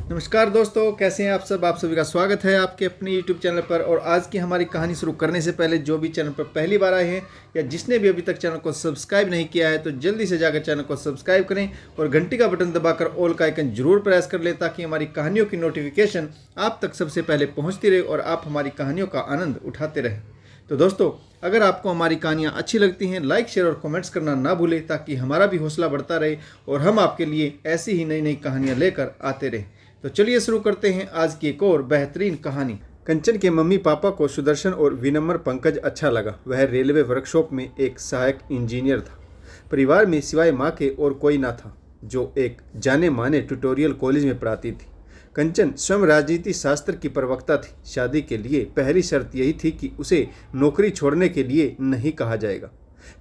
नमस्कार दोस्तों, कैसे हैं आप सब। आप सभी का स्वागत है आपके अपने YouTube चैनल पर। और आज की हमारी कहानी शुरू करने से पहले जो भी चैनल पर पहली बार आए हैं या जिसने भी अभी तक चैनल को सब्सक्राइब नहीं किया है तो जल्दी से जाकर चैनल को सब्सक्राइब करें और घंटी का बटन दबाकर ऑल का आइकन जरूर प्रेस कर लें ताकि हमारी कहानियों की नोटिफिकेशन आप तक सबसे पहले पहुँचती रहे और आप हमारी कहानियों का आनंद उठाते रहें। तो दोस्तों, अगर आपको हमारी कहानियाँ अच्छी लगती हैं, लाइक शेयर और कमेंट्स करना ना भूलें ताकि हमारा भी हौसला बढ़ता रहे और हम आपके लिए ऐसी ही नई नई कहानियाँ लेकर आते रहें। तो चलिए शुरू करते हैं आज की एक और बेहतरीन कहानी। कंचन के मम्मी पापा को सुदर्शन और विनम्र पंकज अच्छा लगा। वह रेलवे वर्कशॉप में एक सहायक इंजीनियर था। परिवार में सिवाय माँ के और कोई ना था जो एक जाने माने ट्यूटोरियल कॉलेज में पढ़ाती थी। कंचन स्वयं राजनीति शास्त्र की प्रवक्ता थी। शादी के लिए पहली शर्त यही थी कि उसे नौकरी छोड़ने के लिए नहीं कहा जाएगा।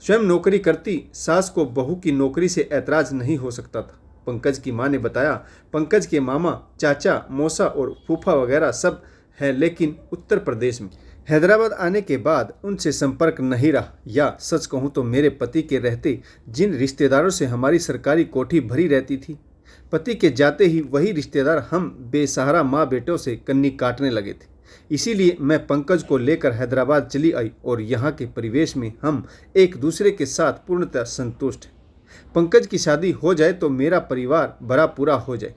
स्वयं नौकरी करती सास को बहू की नौकरी से ऐतराज नहीं हो सकता था। पंकज की मां ने बताया, पंकज के मामा, चाचा, मौसा और फूफा वगैरह सब हैं, लेकिन उत्तर प्रदेश में। हैदराबाद आने के बाद उनसे संपर्क नहीं रहा, या सच कहूँ तो मेरे पति के रहते जिन रिश्तेदारों से हमारी सरकारी कोठी भरी रहती थी, पति के जाते ही वही रिश्तेदार हम बेसहारा माँ बेटों से कन्नी काटने लगे थे। इसीलिए मैं पंकज को लेकर हैदराबाद चली आई और यहाँ के परिवेश में हम एक दूसरे के साथ पूर्णतः संतुष्ट हैं। पंकज की शादी हो जाए तो मेरा परिवार भरा पूरा हो जाए।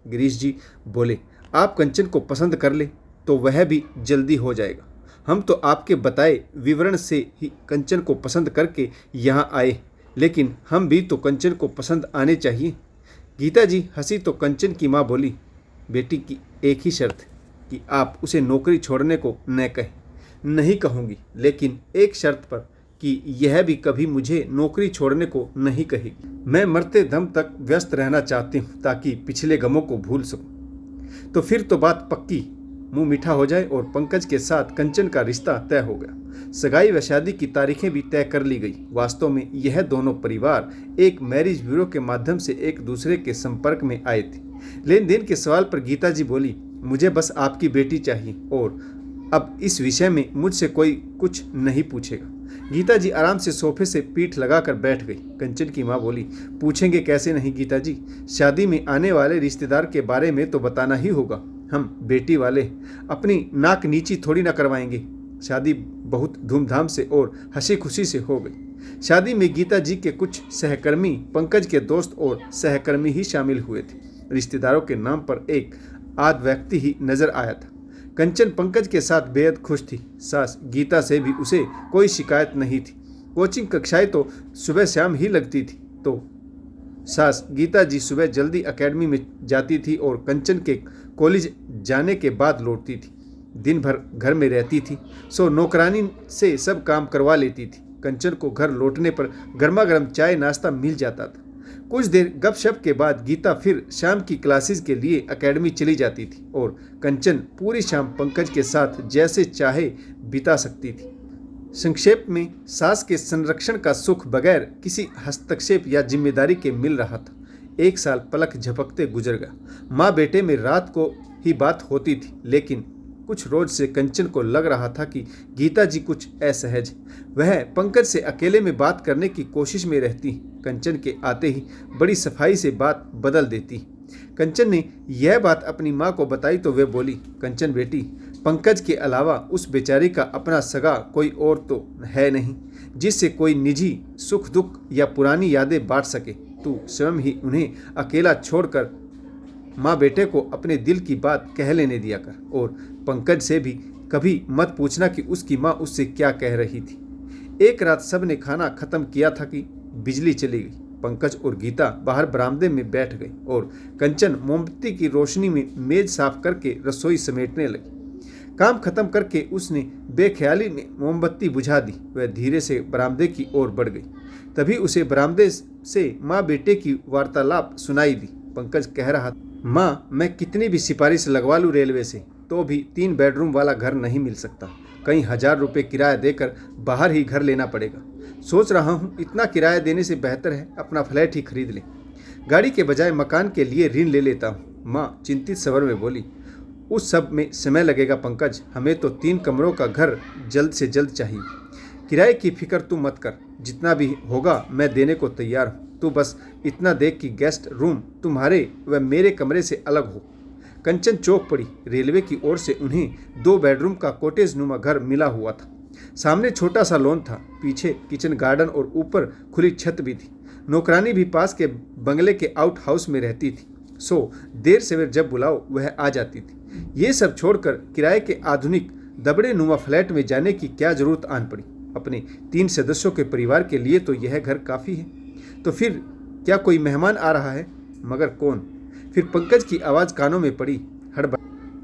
गिरीश जी बोले, आप कंचन को पसंद कर ले तो वह भी जल्दी हो जाएगा। हम तो आपके बताए विवरण से ही कंचन को पसंद करके यहाँ आए, लेकिन हम भी तो कंचन को पसंद आने चाहिए। गीता जी हंसी तो कंचन की माँ बोली, बेटी की एक ही शर्त है कि आप उसे नौकरी छोड़ने को न कहें। नहीं कहूँगी, लेकिन एक शर्त पर कि यह भी कभी मुझे नौकरी छोड़ने को नहीं कहेगी। मैं मरते दम तक व्यस्त रहना चाहती हूँ ताकि पिछले गमों को भूल सकूँ। तो फिर तो बात पक्की, मुंह मीठा हो जाए और पंकज के साथ कंचन का रिश्ता तय हो गया। सगाई व शादी की तारीखें भी तय कर ली गई। वास्तव में यह दोनों परिवार एक मैरिज ब्यूरो के माध्यम से एक दूसरे के संपर्क में आए थे। लेन देन के सवाल पर गीता जी बोली, मुझे बस आपकी बेटी चाहिए और अब इस विषय में मुझसे कोई कुछ नहीं पूछेगा। गीता जी आराम से सोफे से पीठ लगाकर बैठ गई। कंचन की माँ बोली, पूछेंगे कैसे नहीं गीता जी, शादी में आने वाले रिश्तेदार के बारे में तो बताना ही होगा। हम बेटी वाले अपनी नाक नीची थोड़ी ना करवाएंगे। शादी बहुत धूमधाम से और हंसी खुशी से हो गई। शादी में गीता जी के कुछ सहकर्मी, पंकज के दोस्त और सहकर्मी ही शामिल हुए थे। रिश्तेदारों के नाम पर एक आध व्यक्ति ही नजर आया था। कंचन पंकज के साथ बेहद खुश थी। सास गीता से भी उसे कोई शिकायत नहीं थी। कोचिंग कक्षाएं तो सुबह शाम ही लगती थी, तो सास गीता जी सुबह जल्दी एकेडमी में जाती थी और कंचन के कॉलेज जाने के बाद लौटती थी। दिन भर घर में रहती थी, सो नौकरानी से सब काम करवा लेती थी। कंचन को घर लौटने पर गर्मा गर्म चाय नाश्ता मिल जाता था। कुछ देर गपशप के बाद गीता फिर शाम की क्लासेस के लिए एकेडमी चली जाती थी और कंचन पूरी शाम पंकज के साथ जैसे चाहे बिता सकती थी। संक्षेप में, सास के संरक्षण का सुख बगैर किसी हस्तक्षेप या जिम्मेदारी के मिल रहा था। एक साल पलक झपकते गुजर गया। माँ बेटे में रात को ही बात होती थी, लेकिन कुछ रोज से कंचन को लग रहा था कि गीता जी कुछ असहज। वह पंकज से अकेले में बात करने की कोशिश में रहती। कंचन के आते ही बड़ी सफाई से बात बदल देती। कंचन ने यह बात अपनी माँ को बताई तो वे बोली, कंचन बेटी, पंकज के अलावा उस बेचारी का अपना सगा कोई और तो है नहीं जिससे कोई निजी सुख दुख या पुरानी यादें बांट सके। तू स्वयं ही उन्हें अकेला छोड़कर माँ बेटे को अपने दिल की बात कह लेने दिया कर, और पंकज से भी कभी मत पूछना कि उसकी माँ उससे क्या कह रही थी। एक रात सब ने खाना खत्म किया था कि बिजली चली गई। पंकज और गीता बाहर बरामदे में बैठ गई और कंचन मोमबत्ती की रोशनी में मेज साफ करके रसोई समेटने लगी। काम खत्म करके उसने बेख्याली में मोमबत्ती बुझा दी। वह धीरे से बरामदे की ओर बढ़ गई। तभी उसे बरामदे से माँ बेटे की वार्तालाप सुनाई दी। पंकज कह रहा, माँ, मैं कितनी भी सिफारिश लगवा लूँ रेलवे से तो भी 3 बेडरूम वाला घर नहीं मिल सकता। कई हजार रुपए किराया देकर बाहर ही घर लेना पड़ेगा। सोच रहा हूँ इतना किराया देने से बेहतर है अपना फ्लैट ही खरीद ले। गाड़ी के बजाय मकान के लिए ऋण ले लेता हूँ। माँ चिंतित स्वर में बोली, उस सब में समय लगेगा पंकज, हमें तो 3 कमरों का घर जल्द से जल्द चाहिए। किराए की फिक्र तू मत कर, जितना भी होगा मैं देने को तैयार हूँ। तू बस इतना देख कि गेस्ट रूम तुम्हारे व मेरे कमरे से अलग हो। कंचन चौंक पड़ी। रेलवे की ओर से उन्हें 2 बेडरूम का कॉटेज नुमा घर मिला हुआ था। सामने छोटा सा लॉन था, पीछे किचन गार्डन और ऊपर खुली छत भी थी। नौकरानी भी पास के बंगले के आउट हाउस में रहती थी, सो देर सवेर जब बुलाओ वह आ जाती थी। ये सब छोड़कर किराए के आधुनिक दबड़े नुमा फ्लैट में जाने की क्या जरूरत आन पड़ी। अपने 3 सदस्यों के परिवार के लिए तो यह घर काफ़ी है। तो फिर क्या कोई मेहमान आ रहा है? मगर कौन? फिर पंकज की आवाज़ कानों में पड़ी,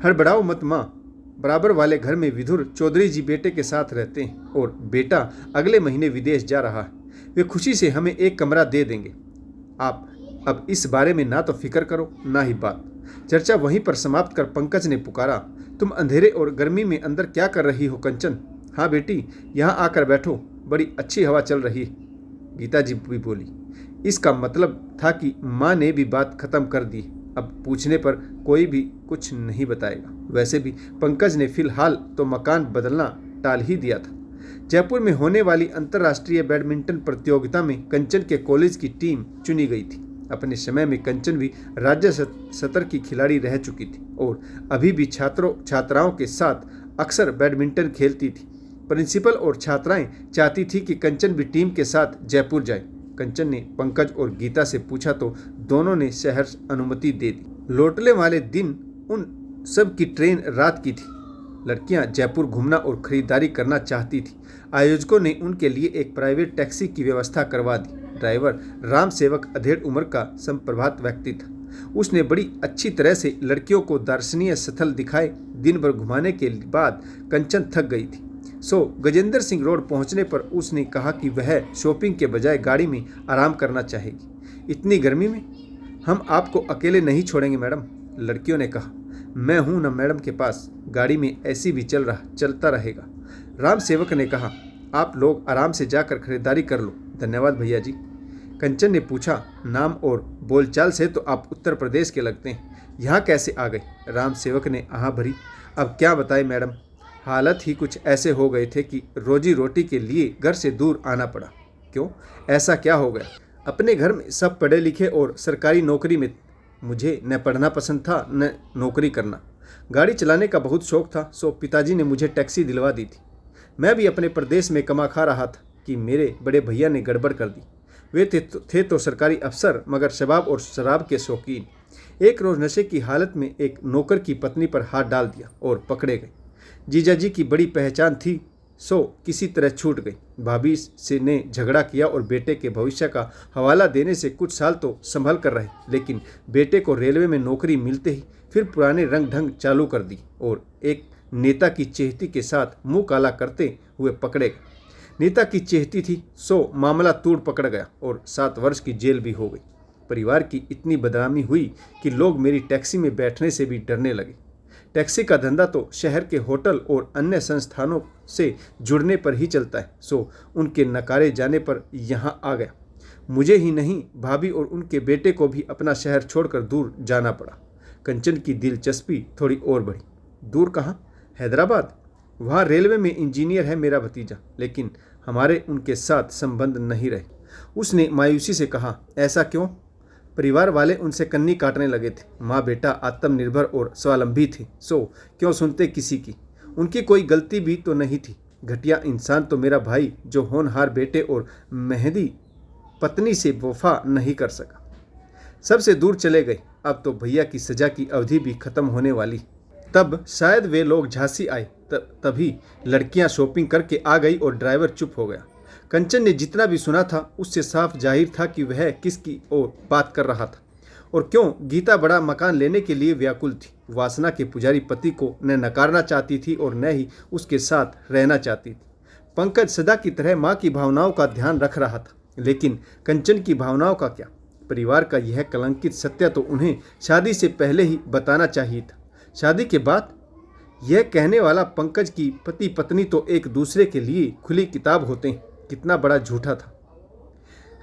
हड़बड़ाओ मत माँ, बराबर वाले घर में विधुर चौधरी जी बेटे के साथ रहते हैं और बेटा अगले महीने विदेश जा रहा है। वे खुशी से हमें एक कमरा दे देंगे। आप अब इस बारे में ना तो फिक्र करो ना ही बात। चर्चा वहीं पर समाप्त कर पंकज ने पुकारा, तुम अंधेरे और गर्मी में अंदर क्या कर रही हो कंचन? हाँ बेटी, यहाँ आकर बैठो, बड़ी अच्छी हवा चल रही है, गीता जी भी बोली। इसका मतलब था कि माँ ने भी बात खत्म कर दी। अब पूछने पर कोई भी कुछ नहीं बताएगा। वैसे भी पंकज ने फिलहाल तो मकान बदलना टाल ही दिया था। जयपुर में होने वाली अंतर्राष्ट्रीय बैडमिंटन प्रतियोगिता में कंचन के कॉलेज की टीम चुनी गई थी। अपने समय में कंचन भी राज्य स्तर की खिलाड़ी रह चुकी थी और अभी भी छात्राओं के साथ अक्सर बैडमिंटन खेलती थी। प्रिंसिपल और छात्राएं चाहती थी कि कंचन भी टीम के साथ जयपुर जाए। कंचन ने पंकज और गीता से पूछा तो दोनों ने सहर्ष अनुमति दे दी। लौटने वाले दिन उन सब की ट्रेन रात की थी। लड़कियां जयपुर घूमना और खरीदारी करना चाहती थी। आयोजकों ने उनके लिए एक प्राइवेट टैक्सी की व्यवस्था करवा दी। ड्राइवर राम सेवक अधेड़ उम्र का संप्रभात व्यक्ति था। उसने बड़ी अच्छी तरह से लड़कियों को दर्शनीय स्थल दिखाए। दिन भर घुमाने के बाद कंचन थक गई थी, सो गजेंद्र सिंह रोड पहुंचने पर उसने कहा कि वह शॉपिंग के बजाय गाड़ी में आराम करना चाहेगी। इतनी गर्मी में हम आपको अकेले नहीं छोड़ेंगे मैडम, लड़कियों ने कहा। मैं हूं ना मैडम के पास, गाड़ी में एसी भी चलता रहेगा। राम सेवक ने कहा, आप लोग आराम से जाकर खरीदारी कर लो। धन्यवाद भैया जी। कंचन ने पूछा, नाम और बोलचाल से तो आप उत्तर प्रदेश के लगते हैं, यहाँ कैसे आ गए? राम सेवक ने आह भरी, अब क्या बताएं मैडम, हालत ही कुछ ऐसे हो गए थे कि रोजी रोटी के लिए घर से दूर आना पड़ा। क्यों, ऐसा क्या हो गया? अपने घर में सब पढ़े लिखे और सरकारी नौकरी में, मुझे न पढ़ना पसंद था न नौकरी करना। गाड़ी चलाने का बहुत शौक था, सो पिताजी ने मुझे टैक्सी दिलवा दी थी। मैं भी अपने प्रदेश में कमा खा रहा था कि मेरे बड़े भैया ने गड़बड़ कर दी। वे थे तो सरकारी अफसर, मगर शबाब और शराब के शौकीन। एक रोज़ नशे की हालत में एक नौकर की पत्नी पर हाथ डाल दिया और पकड़े गए। जीजाजी की बड़ी पहचान थी, सो किसी तरह छूट गई। भाभी से ने झगड़ा किया और बेटे के भविष्य का हवाला देने से कुछ साल तो संभल कर रहे, लेकिन बेटे को रेलवे में नौकरी मिलते ही फिर पुराने रंग ढंग चालू कर दी और एक नेता की चेहती के साथ मुंह काला करते हुए पकड़े गए। नेता की चेहती थी, सो मामला तूड़ पकड़ गया और 7 वर्ष की जेल भी हो गई। परिवार की इतनी बदनामी हुई कि लोग मेरी टैक्सी में बैठने से भी डरने लगे। टैक्सी का धंधा तो शहर के होटल और अन्य संस्थानों से जुड़ने पर ही चलता है, सो उनके नकारे जाने पर यहाँ आ गया। मुझे ही नहीं, भाभी और उनके बेटे को भी अपना शहर छोड़कर दूर जाना पड़ा। कंचन की दिलचस्पी थोड़ी और बढ़ी। दूर कहाँ? हैदराबाद। वहाँ रेलवे में इंजीनियर है मेरा भतीजा, लेकिन हमारे उनके साथ संबंध नहीं रहे। उसने मायूसी से कहा, ऐसा क्यों? परिवार वाले उनसे कन्नी काटने लगे थे। माँ बेटा आत्मनिर्भर और स्वावलंबी थे, सो क्यों सुनते किसी की? उनकी कोई गलती भी तो नहीं थी। घटिया इंसान तो मेरा भाई, जो होनहार बेटे और मेहंदी पत्नी से वफा नहीं कर सका। सबसे दूर चले गए। अब तो भैया की सजा की अवधि भी खत्म होने वाली। तब शायद वे लोग झांसी आए। तभी लड़कियां शॉपिंग करके आ गई और ड्राइवर चुप हो गया। कंचन ने जितना भी सुना था उससे साफ जाहिर था कि वह किसकी ओर बात कर रहा था और क्यों। गीता बड़ा मकान लेने के लिए व्याकुल थी। वासना के पुजारी पति को न नकारना चाहती थी और न ही उसके साथ रहना चाहती थी। पंकज सदा की तरह माँ की भावनाओं का ध्यान रख रहा था, लेकिन कंचन की भावनाओं का क्या? परिवार का यह कलंकित सत्य तो उन्हें शादी से पहले ही बताना चाहिए था। शादी के बाद यह कहने वाला पंकज की पति पत्नी तो एक दूसरे के लिए खुली किताब होते हैं, कितना बड़ा झूठा था।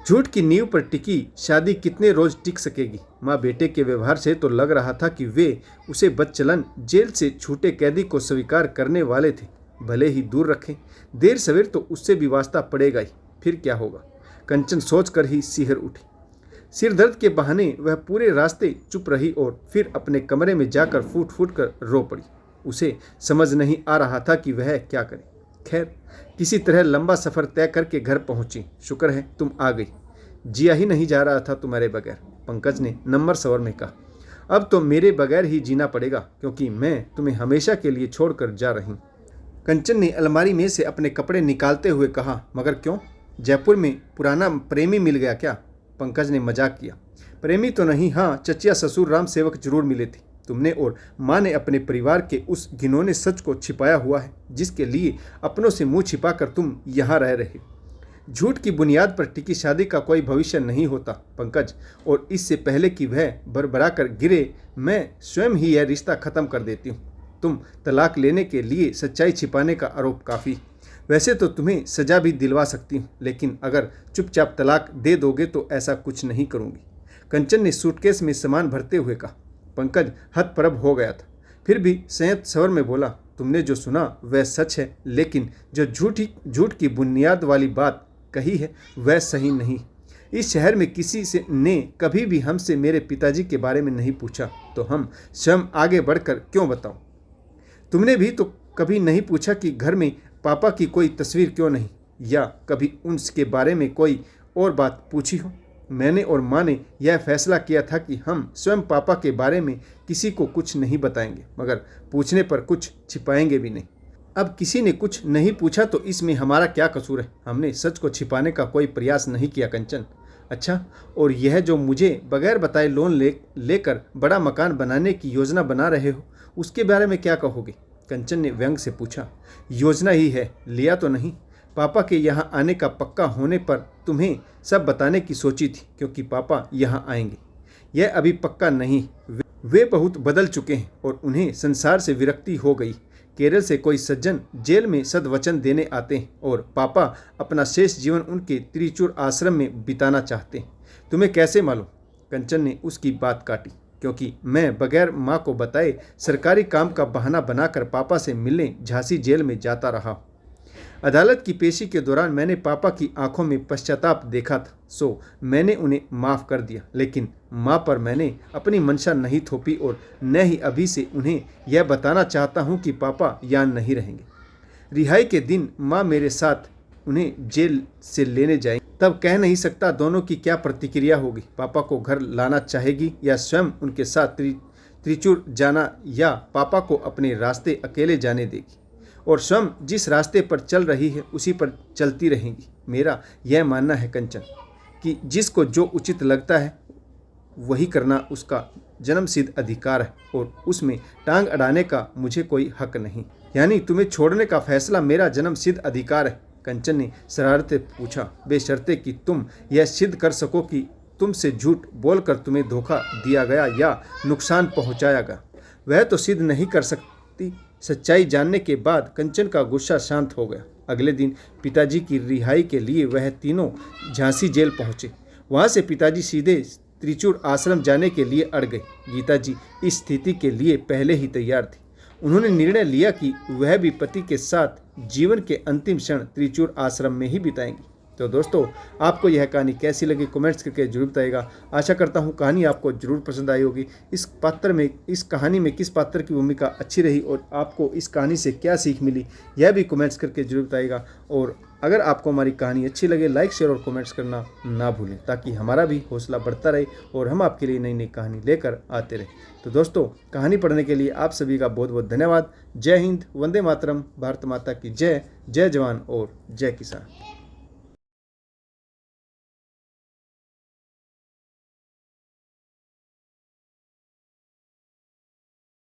झूठ की नींव पर टिकी शादी कितने रोज टिक सकेगी? माँ बेटे के व्यवहार से तो लग रहा था कि वे उसे बदचलन जेल से छूटे कैदी को स्वीकार करने वाले थे। भले ही दूर रखें, देर सवेर तो उससे भी वास्ता पड़ेगा ही। फिर क्या होगा? कंचन सोचकर ही सिहर उठी। सिर दर्द के बहाने वह पूरे रास्ते चुप रही और फिर अपने कमरे में जाकर फूट फूट कर रो पड़ी। उसे समझ नहीं आ रहा था कि वह क्या करे। खैर, किसी तरह लंबा सफ़र तय करके घर पहुंची। शुक्र है तुम आ गई, जिया ही नहीं जा रहा था तुम्हारे बगैर, पंकज ने नम्र स्वर में कहा। अब तो मेरे बगैर ही जीना पड़ेगा क्योंकि मैं तुम्हें हमेशा के लिए छोड़कर जा रही हूँ। कंचन ने अलमारी में से अपने कपड़े निकालते हुए कहा। मगर क्यों? जयपुर में पुराना प्रेमी मिल गया क्या? पंकज ने मजाक किया। प्रेमी तो नहीं, हाँ चचिया ससुर राम सेवक जरूर मिले थे। तुमने और माँ ने अपने परिवार के उस घिनौने सच को छिपाया हुआ है जिसके लिए अपनों से मुंह छिपाकर तुम यहाँ रह रहे। झूठ की बुनियाद पर टिकी शादी का कोई भविष्य नहीं होता पंकज, और इससे पहले कि वह बरबरा कर गिरे मैं स्वयं ही यह रिश्ता खत्म कर देती हूँ। तुम तलाक लेने के लिए सच्चाई छिपाने का आरोप काफ़ी। वैसे तो तुम्हें सज़ा भी दिलवा सकती हूँ, लेकिन अगर चुपचाप तलाक दे दोगे तो ऐसा कुछ नहीं करूँगी। कंचन ने सूटकेस में सामान भरते हुए कहा। पंकज हतप्रभ हो गया था, फिर भी संयत स्वर में बोला, तुमने जो सुना वह सच है, लेकिन जो झूठ की बुनियाद वाली बात कही है वह सही नहीं। इस शहर में किसी से ने कभी भी हमसे मेरे पिताजी के बारे में नहीं पूछा, तो हम स्वयं आगे बढ़कर क्यों बताऊं? तुमने भी तो कभी नहीं पूछा कि घर में पापा की कोई तस्वीर क्यों नहीं, या कभी उनके बारे में कोई और बात पूछी हो? मैंने और माँ ने यह फैसला किया था कि हम स्वयं पापा के बारे में किसी को कुछ नहीं बताएंगे, मगर पूछने पर कुछ छिपाएंगे भी नहीं। अब किसी ने कुछ नहीं पूछा तो इसमें हमारा क्या कसूर है? हमने सच को छिपाने का कोई प्रयास नहीं किया कंचन। अच्छा, और यह जो मुझे बगैर बताए लोन लेकर बड़ा मकान बनाने की योजना बना रहे हो, उसके बारे में क्या कहोगे? कंचन ने व्यंग से पूछा। योजना ही है, लिया तो नहीं। पापा के यहाँ आने का पक्का होने पर तुम्हें सब बताने की सोची थी, क्योंकि पापा यहाँ आएंगे। यह अभी पक्का नहीं, वे बहुत बदल चुके हैं और उन्हें संसार से विरक्ति हो गई। केरल से कोई सज्जन जेल में सदवचन देने आते हैं और पापा अपना शेष जीवन उनके त्रिचूर आश्रम में बिताना चाहते हैं। तुम्हें कैसे मालूम? कंचन ने उसकी बात काटी। क्योंकि मैं बगैर माँ को बताए सरकारी काम का बहाना बनाकर पापा से मिलने झांसी जेल में जाता रहा। अदालत की पेशी के दौरान मैंने पापा की आंखों में पश्चाताप देखा था, सो मैंने उन्हें माफ़ कर दिया। लेकिन माँ पर मैंने अपनी मंशा नहीं थोपी और न ही अभी से उन्हें यह बताना चाहता हूँ कि पापा यहाँ नहीं रहेंगे। रिहाई के दिन माँ मेरे साथ उन्हें जेल से लेने जाएंगे, तब कह नहीं सकता दोनों की क्या प्रतिक्रिया होगी। पापा को घर लाना चाहेगी या स्वयं उनके साथ त्रिचूर जाना, या पापा को अपने रास्ते अकेले जाने देगी और स्वयं जिस रास्ते पर चल रही है उसी पर चलती रहेंगी। मेरा यह मानना है कंचन कि जिसको जो उचित लगता है वही करना उसका जन्मसिद्ध अधिकार है और उसमें टांग अड़ाने का मुझे कोई हक नहीं। यानी तुम्हें छोड़ने का फैसला मेरा जन्मसिद्ध अधिकार है? कंचन ने शरारत से पूछा। बेशर्ते कि तुम यह सिद्ध कर सको कि तुमसे झूठ बोलकर तुम्हें धोखा दिया गया या नुकसान पहुंचाया गया। वह तो सिद्ध नहीं कर सकती। सच्चाई जानने के बाद कंचन का गुस्सा शांत हो गया। अगले दिन पिताजी की रिहाई के लिए वह तीनों झांसी जेल पहुंचे। वहां से पिताजी सीधे त्रिचूर आश्रम जाने के लिए अड़ गए। गीता जी इस स्थिति के लिए पहले ही तैयार थी। उन्होंने निर्णय लिया कि वह भी पति के साथ जीवन के अंतिम क्षण त्रिचूर आश्रम में ही बिताएंगी। तो दोस्तों, आपको यह कहानी कैसी लगी कमेंट्स करके जरूर बताइएगा। आशा करता हूँ कहानी आपको जरूर पसंद आई होगी। इस कहानी में किस पात्र की भूमिका अच्छी रही और आपको इस कहानी से क्या सीख मिली, यह भी कमेंट्स करके जरूर बताइएगा। और अगर आपको हमारी कहानी अच्छी लगे, लाइक शेयर और कमेंट्स करना ना भूलें, ताकि हमारा भी हौसला बढ़ता रहे और हम आपके लिए नई नई कहानी लेकर आते रहे। तो दोस्तों, कहानी पढ़ने के लिए आप सभी का बहुत बहुत धन्यवाद। जय हिंद, वंदे मातरम, भारत माता की जय। जय जवान और जय किसान।